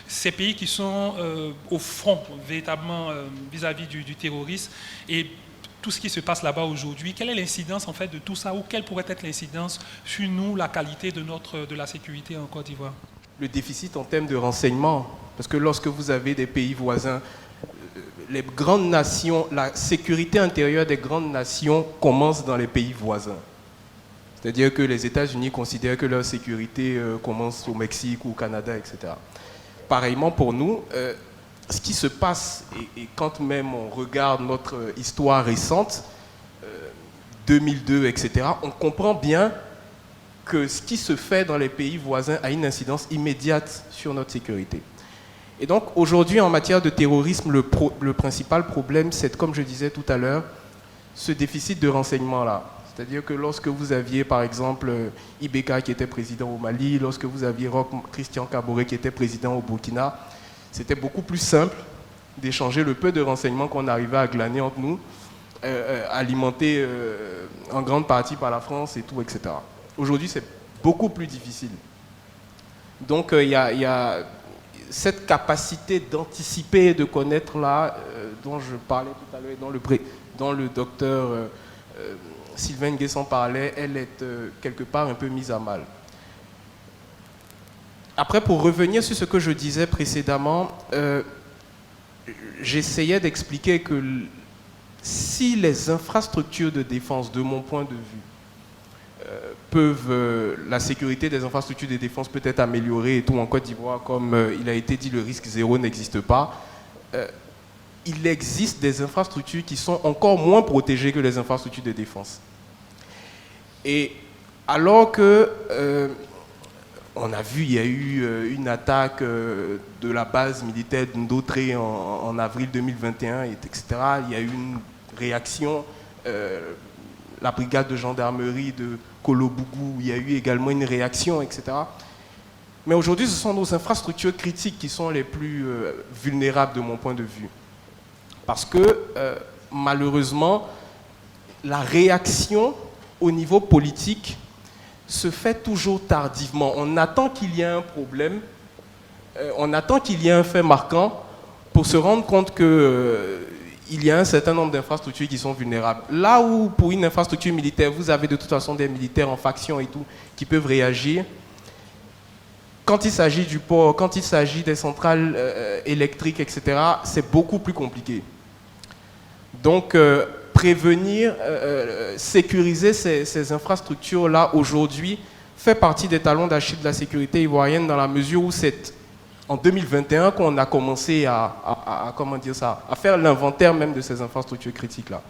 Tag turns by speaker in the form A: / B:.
A: ces pays qui sont au front véritablement vis-à-vis du terrorisme et tout ce qui se passe là-bas aujourd'hui, quelle est l'incidence en fait de tout ça ou quelle pourrait être l'incidence sur nous, la qualité de la sécurité en Côte d'Ivoire?
B: Le déficit en termes de renseignement, parce que lorsque vous avez des pays voisins, les grandes nations, la sécurité intérieure des grandes nations commence dans les pays voisins. C'est-à-dire que les États-Unis considèrent que leur sécurité commence au Mexique ou au Canada, etc. Pareillement pour nous, ce qui se passe, et quand même on regarde notre histoire récente, 2002, etc., on comprend bien que ce qui se fait dans les pays voisins a une incidence immédiate sur notre sécurité. Et donc aujourd'hui, en matière de terrorisme, le principal problème, c'est, comme je disais tout à l'heure, ce déficit de renseignement-là. C'est-à-dire que lorsque vous aviez, par exemple, Ibeka qui était président au Mali, lorsque vous aviez Roch Christian Kaboré qui était président au Burkina, c'était beaucoup plus simple d'échanger le peu de renseignements qu'on arrivait à glaner entre nous, alimentés en grande partie par la France et tout, etc. Aujourd'hui, c'est beaucoup plus difficile. Donc, il y a cette capacité d'anticiper et de connaître là, dont je parlais tout à l'heure, dont le docteur Sylvain Nguesson parlait, elle est quelque part un peu mise à mal. Après, pour revenir sur ce que je disais précédemment, j'essayais d'expliquer que si les infrastructures de défense, de mon point de vue, la sécurité des infrastructures de défense peut être améliorée et tout en Côte d'Ivoire, comme il a été dit, le risque zéro n'existe pas. Il existe des infrastructures qui sont encore moins protégées que les infrastructures de défense. Et alors que on a vu, il y a eu une attaque de la base militaire d'Ndotré en avril 2021, etc. Il y a eu une réaction, la brigade de gendarmerie de Kolobougou, il y a eu également une réaction, etc. Mais aujourd'hui, ce sont nos infrastructures critiques qui sont les plus vulnérables de mon point de vue. Parce que, malheureusement, la réaction au niveau politique se fait toujours tardivement. On attend qu'il y ait un problème, on attend qu'il y ait un fait marquant pour se rendre compte qu'il y a un certain nombre d'infrastructures qui sont vulnérables. Là où, pour une infrastructure militaire, vous avez de toute façon des militaires en faction et tout qui peuvent réagir, quand il s'agit du port, quand il s'agit des centrales électriques, etc., c'est beaucoup plus compliqué. Donc, prévenir, sécuriser ces infrastructures-là aujourd'hui fait partie des talons d'Achille de la sécurité ivoirienne dans la mesure où c'est en 2021 qu'on a commencé à faire l'inventaire même de ces infrastructures critiques-là.